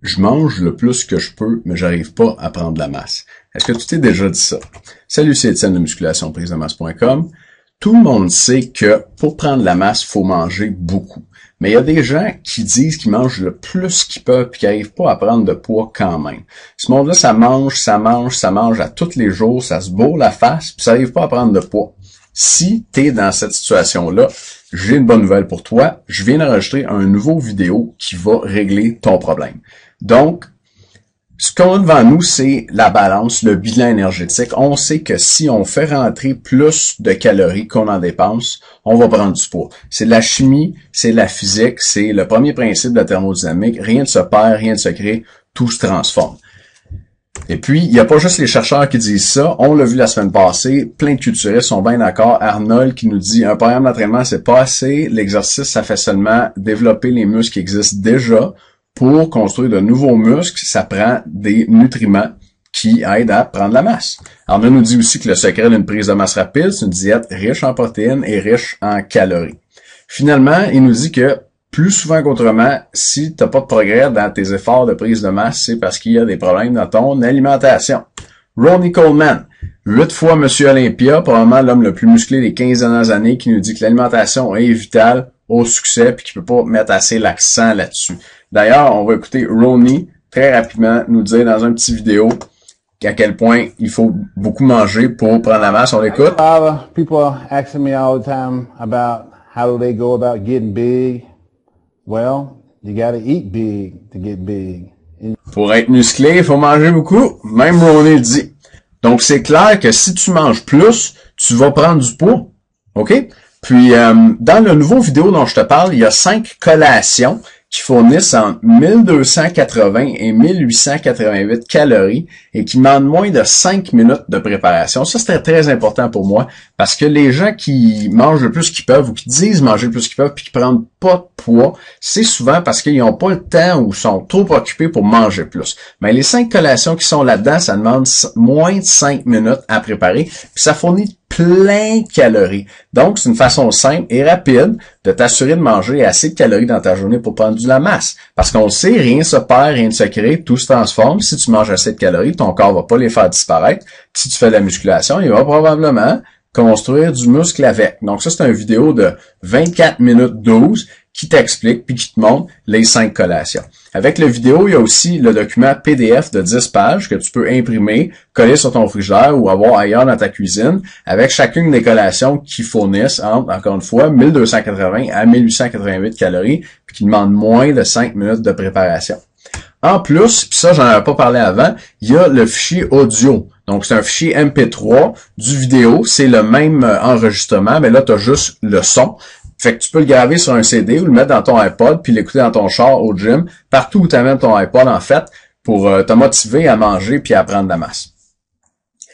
Je mange le plus que je peux, mais j'arrive pas à prendre de la masse. Est-ce que tu t'es déjà dit ça? Salut, c'est Étienne de musculationprisemasse.com. Tout le monde sait que pour prendre de la masse, il faut manger beaucoup. Mais il y a des gens qui disent qu'ils mangent le plus qu'ils peuvent et qui n'arrivent pas à prendre de poids quand même. Ce monde-là, ça mange à tous les jours, ça se bourre la face, puis ça n'arrive pas à prendre de poids. Si tu es dans cette situation-là, j'ai une bonne nouvelle pour toi. Je viens d'enregistrer un nouveau vidéo qui va régler ton problème. Donc, ce qu'on a devant nous, c'est la balance, le bilan énergétique. On sait que si on fait rentrer plus de calories qu'on en dépense, on va prendre du poids. C'est de la chimie, c'est de la physique, c'est le premier principe de la thermodynamique. Rien ne se perd, rien ne se crée, tout se transforme. Et puis, il n'y a pas juste les chercheurs qui disent ça. On l'a vu la semaine passée. Plein de culturistes sont bien d'accord. Arnold qui nous dit un programme d'entraînement, c'est pas assez. L'exercice, ça fait seulement développer les muscles qui existent déjà. Pour construire de nouveaux muscles, ça prend des nutriments qui aident à prendre la masse. Arnold nous dit aussi que le secret d'une prise de masse rapide, c'est une diète riche en protéines et riche en calories. Finalement, il nous dit que plus souvent qu'autrement, si tu n'as pas de progrès dans tes efforts de prise de masse, c'est parce qu'il y a des problèmes dans ton alimentation. Ronnie Coleman, 8 fois Monsieur Olympia, probablement l'homme le plus musclé des 15 dernières années, qui nous dit que l'alimentation est vitale au succès et qu'il ne peut pas mettre assez l'accent là-dessus. D'ailleurs, on va écouter Ronnie très rapidement nous dire dans un petit vidéo à quel point il faut beaucoup manger pour prendre la masse. On l'écoute. People asking me all the time about how do they go about getting big. Well, you gotta eat big to get big. Pour être musclé, il faut manger beaucoup. Même Ronnie le dit. Donc, c'est clair que si tu manges plus, tu vas prendre du poids. OK? Puis, dans le nouveau vidéo dont je te parle, il y a 5 collations qui fournissent entre 1280 et 1888 calories et qui demandent moins de 5 minutes de préparation. Ça, c'était très important pour moi parce que les gens qui mangent le plus qu'ils peuvent ou qui disent manger le plus qu'ils peuvent puis qui prennent pas de poids, c'est souvent parce qu'ils n'ont pas le temps ou sont trop occupés pour manger plus. Mais les 5 collations qui sont là-dedans, ça demande moins de 5 minutes à préparer puis ça fournit plein de calories. Donc, c'est une façon simple et rapide de t'assurer de manger assez de calories dans ta journée pour prendre de la masse. Parce qu'on le sait, rien ne se perd, rien ne se crée, tout se transforme. Si tu manges assez de calories, ton corps va pas les faire disparaître. Si tu fais de la musculation, il va probablement construire du muscle avec. Donc ça, c'est une vidéo de 24 minutes 12 qui t'explique puis qui te montre les 5 collations. Avec la vidéo, il y a aussi le document PDF de 10 pages que tu peux imprimer, coller sur ton frigidaire ou avoir ailleurs dans ta cuisine avec chacune des collations qui fournissent entre, encore une fois, 1280 à 1888 calories puis qui demandent moins de 5 minutes de préparation. En plus, puis ça, j'en avais pas parlé avant, il y a le fichier audio. Donc, c'est un fichier MP3 du vidéo. C'est le même enregistrement, mais là, tu as juste le son. Fait que tu peux le graver sur un CD ou le mettre dans ton iPod puis l'écouter dans ton char au gym, partout où tu amènes ton iPod, en fait, pour te motiver à manger puis à prendre de la masse.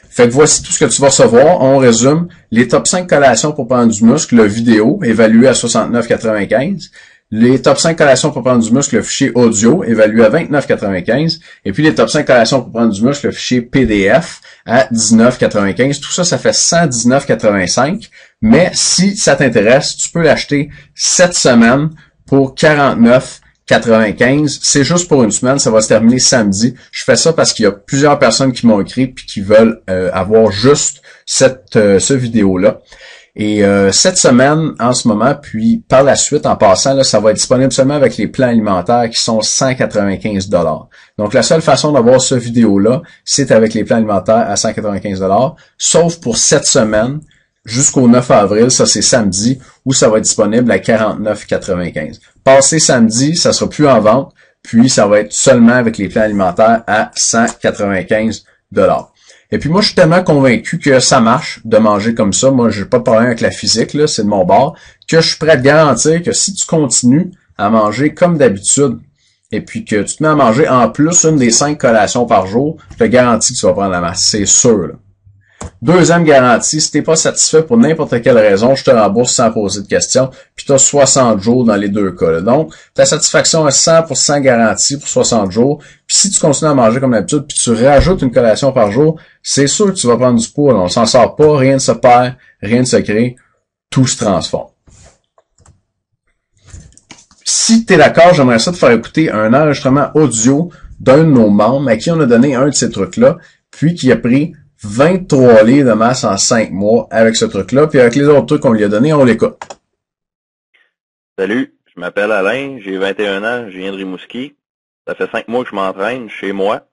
Fait que voici tout ce que tu vas recevoir. On résume les top 5 collations pour prendre du muscle, le vidéo, évalué à 69,95. Les top 5 collations pour prendre du muscle, le fichier audio, évalué à 29,95. Et puis les top 5 collations pour prendre du muscle, le fichier PDF à 19,95. Tout ça, ça fait 119,85. Mais si ça t'intéresse, tu peux l'acheter cette semaine pour 49,95. C'est juste pour une semaine, ça va se terminer samedi. Je fais ça parce qu'il y a plusieurs personnes qui m'ont écrit puis qui veulent avoir juste ce vidéo-là. Et cette semaine, en ce moment, puis par la suite, en passant, là, ça va être disponible seulement avec les plans alimentaires qui sont 195 $. Donc, la seule façon d'avoir ce vidéo-là, c'est avec les plans alimentaires à 195 $, sauf pour cette semaine, jusqu'au 9 avril, ça c'est samedi, où ça va être disponible à 49,95. Passé samedi, ça sera plus en vente, puis ça va être seulement avec les plans alimentaires à 195 $. Et puis moi, je suis tellement convaincu que ça marche de manger comme ça. Moi, j'ai pas de problème avec la physique, là, c'est de mon bord, que je suis prêt à te garantir que si tu continues à manger comme d'habitude, et puis que tu te mets à manger en plus une des 5 collations par jour, je te garantis que tu vas prendre la masse. C'est sûr, là. Deuxième garantie, si t'es pas satisfait pour n'importe quelle raison, je te rembourse sans poser de questions, puis tu as 60 jours dans les deux cas, là. Donc, ta satisfaction est 100% garantie pour 60 jours. Puis si tu continues à manger comme d'habitude, puis tu rajoutes une collation par jour, c'est sûr que tu vas prendre du poids. Là. On s'en sort pas, rien ne se perd, rien ne se crée, tout se transforme. si tu es d'accord, j'aimerais ça te faire écouter un enregistrement audio d'un de nos membres à qui on a donné un de ces trucs-là, puis qui a pris 23 livres de masse en 5 mois avec ce truc-là, puis avec les autres trucs qu'on lui a donnés, on l'écoute. Salut, je m'appelle Alain, j'ai 21 ans, je viens de Rimouski. Ça fait 5 mois que je m'entraîne chez moi.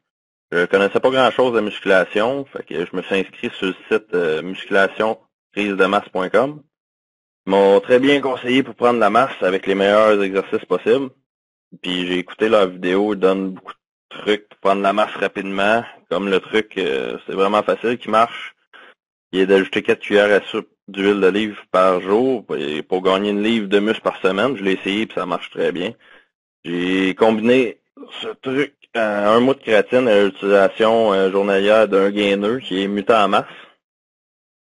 Je connaissais pas grand-chose de musculation, fait que je me suis inscrit sur le site musculationprisedemasse.com. Ils m'ont très bien conseillé pour prendre la masse avec les meilleurs exercices possibles. Puis j'ai écouté leur vidéo, ils donnent beaucoup de trucs pour prendre la masse rapidement. Comme le truc, c'est vraiment facile qui marche. Il est d'ajouter 4 cuillères à soupe d'huile d'olive par jour pour gagner une livre de muscle par semaine. Je l'ai essayé et ça marche très bien. J'ai combiné ce truc un mois de créatine à l'utilisation journalière d'un gainer qui est mutant en masse.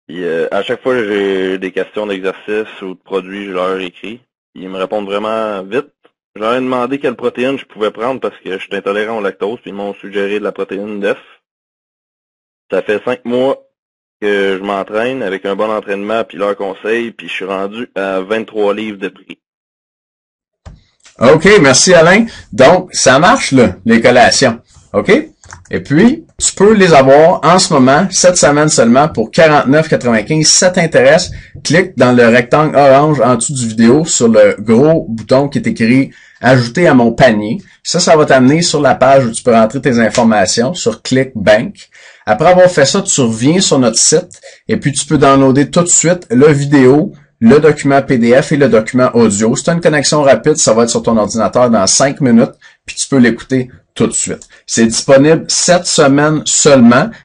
Puis, à chaque fois que j'ai des questions d'exercice ou de produits, je leur écris. Ils me répondent vraiment vite. Je leur ai demandé quelle protéine je pouvais prendre parce que je suis intolérant au lactose, puis ils m'ont suggéré de la protéine d'œuf. Ça fait 5 mois que je m'entraîne avec un bon entraînement puis leurs conseils, puis je suis rendu à 23 livres de prix. OK, merci Alain. Donc, ça marche, là, les collations. OK? Et puis, tu peux les avoir en ce moment, cette semaine seulement, pour 49,95. Si ça t'intéresse, clique dans le rectangle orange en dessous du vidéo sur le gros bouton qui est écrit « Ajouter à mon panier ». Ça va t'amener sur la page où tu peux rentrer tes informations, sur ClickBank. Après avoir fait ça, tu reviens sur notre site et puis tu peux downloader tout de suite la vidéo, le document PDF et le document audio. Si tu as une connexion rapide, ça va être sur ton ordinateur dans 5 minutes, puis tu peux l'écouter tout de suite. C'est disponible 7 semaines seulement.